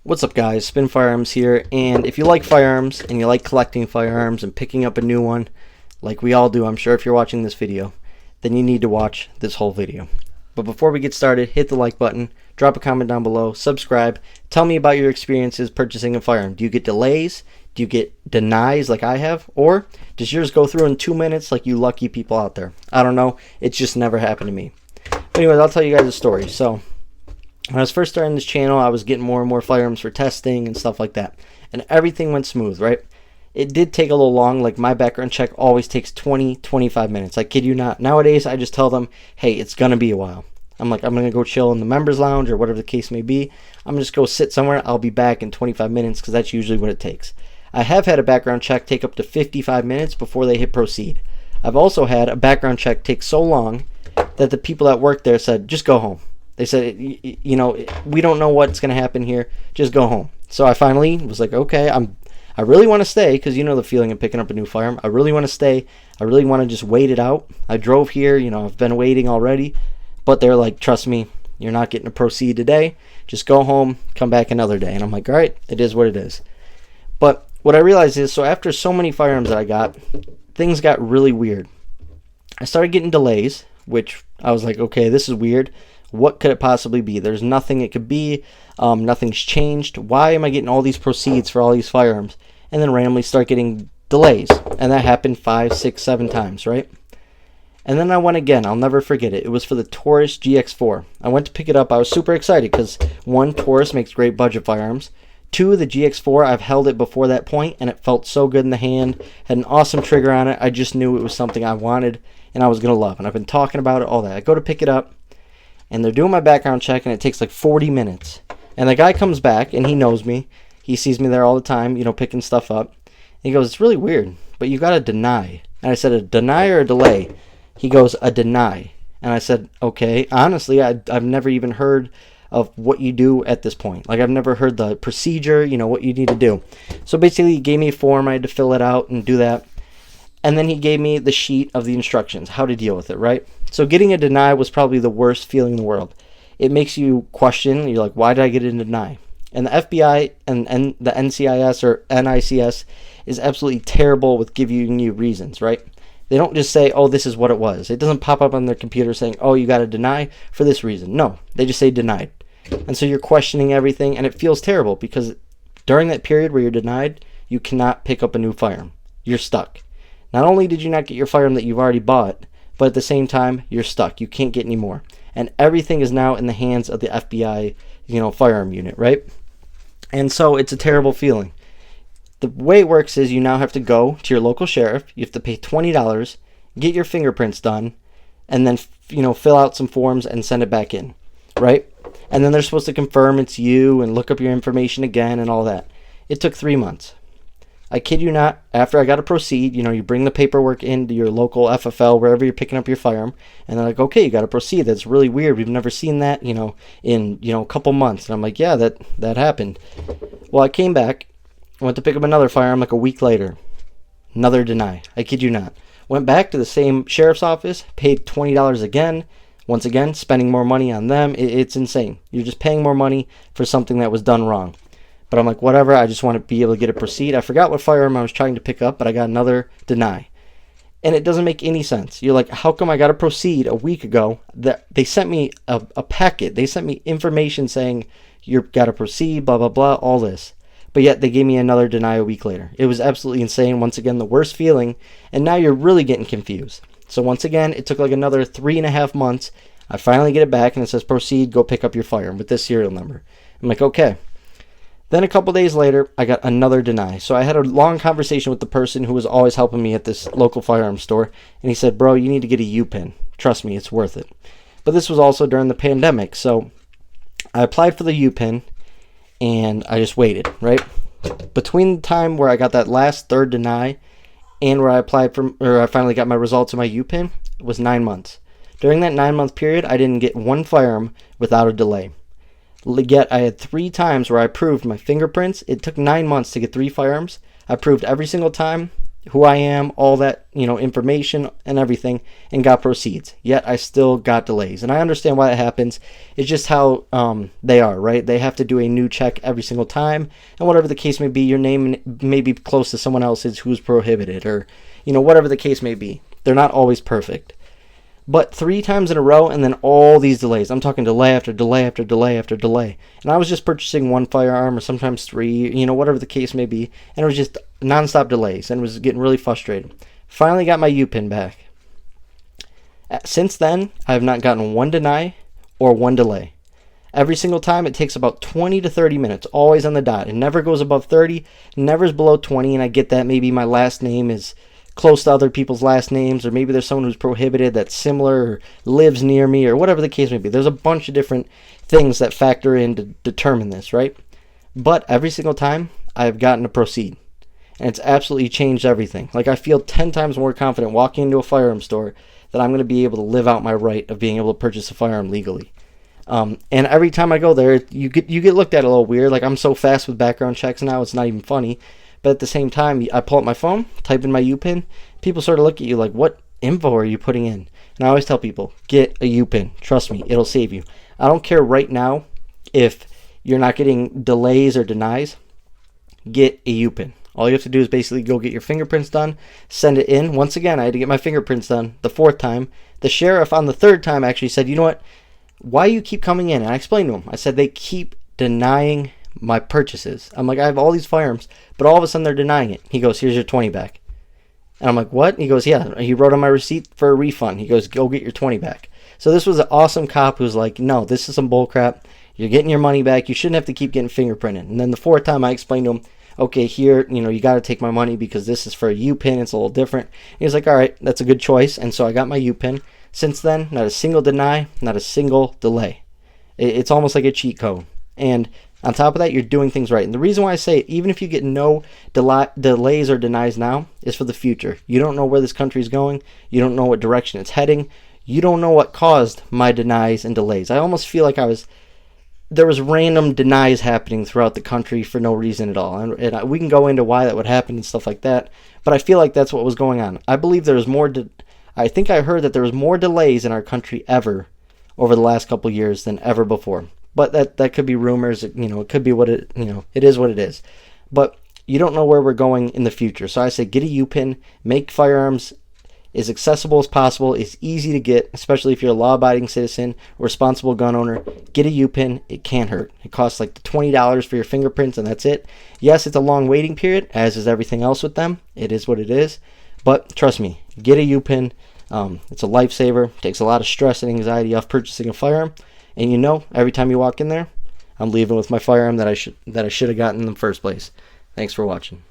What's up guys, Spin Firearms here, and if you like firearms and you like collecting firearms and picking up a new one, like we all do I'm sure if you're watching this video, then you need to watch this whole video. But before we get started, hit the like button, drop a comment down below, subscribe, tell me about your experiences purchasing a firearm. Do you get delays? Do you get denies like I have? Or does yours go through in 2 minutes like you lucky people out there? I don't know, it's just never happened to me. But anyways, I'll tell you guys a story. So when I was first starting this channel, I was getting more and more firearms for testing and stuff like that. And everything went smooth, right? It did take a little long. Like my background check always takes 20-25 minutes. I kid you not. Nowadays, I just tell them, hey, it's going to be a while. I'm going to go chill in the members lounge or whatever the case may be. I'm going to just go sit somewhere. I'll be back in 25 minutes because that's usually what it takes. I have had a background check take up to 55 minutes before they hit proceed. I've also had a background check take so long that the people that work there said, just go home. They said, you know, we don't know what's going to happen here. Just go home. So I finally was like, okay, I really want to stay because you know the feeling of picking up a new firearm. I really want to stay. I really want to just wait it out. I drove here. You know, I've been waiting already. But they're like, trust me, you're not getting to proceed today. Just go home, come back another day. And I'm like, all right, it is what it is. But what I realized is, so after so many firearms that I got, things got really weird. I started getting delays, which I was like, okay, this is weird. What could it possibly be? There's nothing it could be. Nothing's changed. Why am I getting all these proceeds for all these firearms? And then randomly start getting delays. And that happened 5, 6, 7 times, right? And then I went again. I'll never forget it. It was for the Taurus GX4. I went to pick it up. I was super excited because 1, Taurus makes great budget firearms. 2, the GX4, I've held it before that point and it felt so good in the hand. Had an awesome trigger on it. I just knew it was something I wanted and I was going to love. And I've been talking about it, all that. I go to pick it up. And they're doing my background check, and it takes like 40 minutes. And the guy comes back, and he knows me. He sees me there all the time, you know, picking stuff up. And he goes, it's really weird, but you got to deny. And I said, a deny or a delay? He goes, a deny. And I said, okay. Honestly, I've never even heard of what you do at this point. Like, I've never heard the procedure, you know, what you need to do. So basically, he gave me a form. I had to fill it out and do that. And then he gave me the sheet of the instructions, how to deal with it, right? So getting a deny was probably the worst feeling in the world. It makes you question. You're like, why did I get a deny? And the FBI and the NCIS or NICS is absolutely terrible with giving you reasons, right? They don't just say, oh, this is what it was. It doesn't pop up on their computer saying, oh, you got a deny for this reason. No, they just say denied. And so you're questioning everything, and it feels terrible because during that period where you're denied, you cannot pick up a new firearm. You're stuck. Not only did you not get your firearm that you've already bought, but at the same time, you're stuck. You can't get any more. And everything is now in the hands of the FBI, you know, firearm unit, right? And so it's a terrible feeling. The way it works is you now have to go to your local sheriff. You have to pay $20, get your fingerprints done, and then, you know, fill out some forms and send it back in, right? And then they're supposed to confirm it's you and look up your information again and all that. It took 3 months. I kid you not, after I got to proceed, you know, you bring the paperwork into your local FFL, wherever you're picking up your firearm, and they're like, okay, you got to proceed. That's really weird. We've never seen that, you know, in, you know, a couple months. And I'm like, yeah, that happened. Well, I came back, went to pick up another firearm like a week later. Another deny. I kid you not. Went back to the same sheriff's office, paid $20 again. Once again, spending more money on them. It's insane. You're just paying more money for something that was done wrong. But I'm like, whatever, I just want to be able to get a proceed. I forgot what firearm I was trying to pick up, but I got another deny. And it doesn't make any sense. You're like, how come I got to proceed a week ago? That they sent me a packet. They sent me information saying, you've got to proceed, blah, blah, blah, all this. But yet they gave me another deny a week later. It was absolutely insane. Once again, the worst feeling. And now you're really getting confused. So once again, it took like another 3.5 months. I finally get it back, and it says, proceed, go pick up your firearm with this serial number. I'm like, okay. Then a couple days later, I got another deny. So I had a long conversation with the person who was always helping me at this local firearms store. And he said, bro, you need to get a UPIN. Trust me, it's worth it. But this was also during the pandemic. So I applied for the UPIN and I just waited, right? Between the time where I got that last third deny and where I applied for, or I finally got my results of my UPIN, was 9 months. During that 9-month period, I didn't get one firearm without a delay. Yet I had 3 times where I proved my fingerprints. It took 9 months to get 3 firearms. I proved every single time who I am, all that, information and everything, and got proceeds. Yet I still got delays. And I understand why that happens. It's just how they are, right? They have to do a new check every single time. And whatever the case may be, your name may be close to someone else's who's prohibited, or, whatever the case may be. They're not always perfect. But 3 times in a row, and then all these delays. I'm talking delay after delay after delay after delay. And I was just purchasing 1 firearm, or sometimes 3, whatever the case may be. And it was just nonstop delays, and it was getting really frustrated. Finally got my UPIN back. Since then, I have not gotten 1 deny or 1 delay. Every single time, it takes about 20 to 30 minutes, always on the dot. It never goes above 30, never is below 20, and I get that maybe my last name is close to other people's last names, or maybe there's someone who's prohibited that's similar or lives near me, or whatever the case may be. There's a bunch of different things that factor in to determine this, right? But every single time, I've gotten to proceed, and it's absolutely changed everything. Like, I feel 10 times more confident walking into a firearm store that I'm going to be able to live out my right of being able to purchase a firearm legally. And every time I go there, you get looked at a little weird. Like, I'm so fast with background checks now, it's not even funny. But at the same time, I pull up my phone, type in my UPIN, people sort of look at you like, what info are you putting in? And I always tell people, get a UPIN. Trust me, it'll save you. I don't care right now if you're not getting delays or denies. Get a UPIN. All you have to do is basically go get your fingerprints done, send it in. Once again, I had to get my fingerprints done the 4th time. The sheriff on the 3rd time actually said, you know what, why you keep coming in? And I explained to him. I said, they keep denying my purchases. I'm like, I have all these firearms, but all of a sudden they're denying it. He goes, here's your 20 back. And I'm like, what? And he goes, yeah. He wrote on my receipt for a refund. He goes, go get your 20 back. So this was an awesome cop who's like, no, this is some bull crap. You're getting your money back. You shouldn't have to keep getting fingerprinted. And then the 4th time I explained to him, okay, here, you got to take my money because this is for a UPIN. It's a little different. And he was like, all right, that's a good choice. And so I got my UPIN. Since then, not a single deny, not a single delay. It's almost like a cheat code. And on top of that, you're doing things right. And the reason why I say it, even if you get no delays or denies now, is for the future. You don't know where this country is going. You don't know what direction it's heading. You don't know what caused my denies and delays. I almost feel like there was random denies happening throughout the country for no reason at all. And we can go into why that would happen and stuff like that. But I feel like that's what was going on. I believe there was more. I think I heard that there was more delays in our country ever over the last couple years than ever before. But that could be rumors. It could be what it is what it is. But you don't know where we're going in the future. So I say get a UPIN, make firearms as accessible as possible. It's easy to get, especially if you're a law-abiding citizen, responsible gun owner. Get a UPIN. It can't hurt. It costs like $20 for your fingerprints, and that's it. Yes, it's a long waiting period, as is everything else with them. It is what it is. But trust me, get a UPIN. It's a lifesaver. It takes a lot of stress and anxiety off purchasing a firearm. And every time you walk in there, I'm leaving with my firearm that I should have gotten in the first place. Thanks for watching.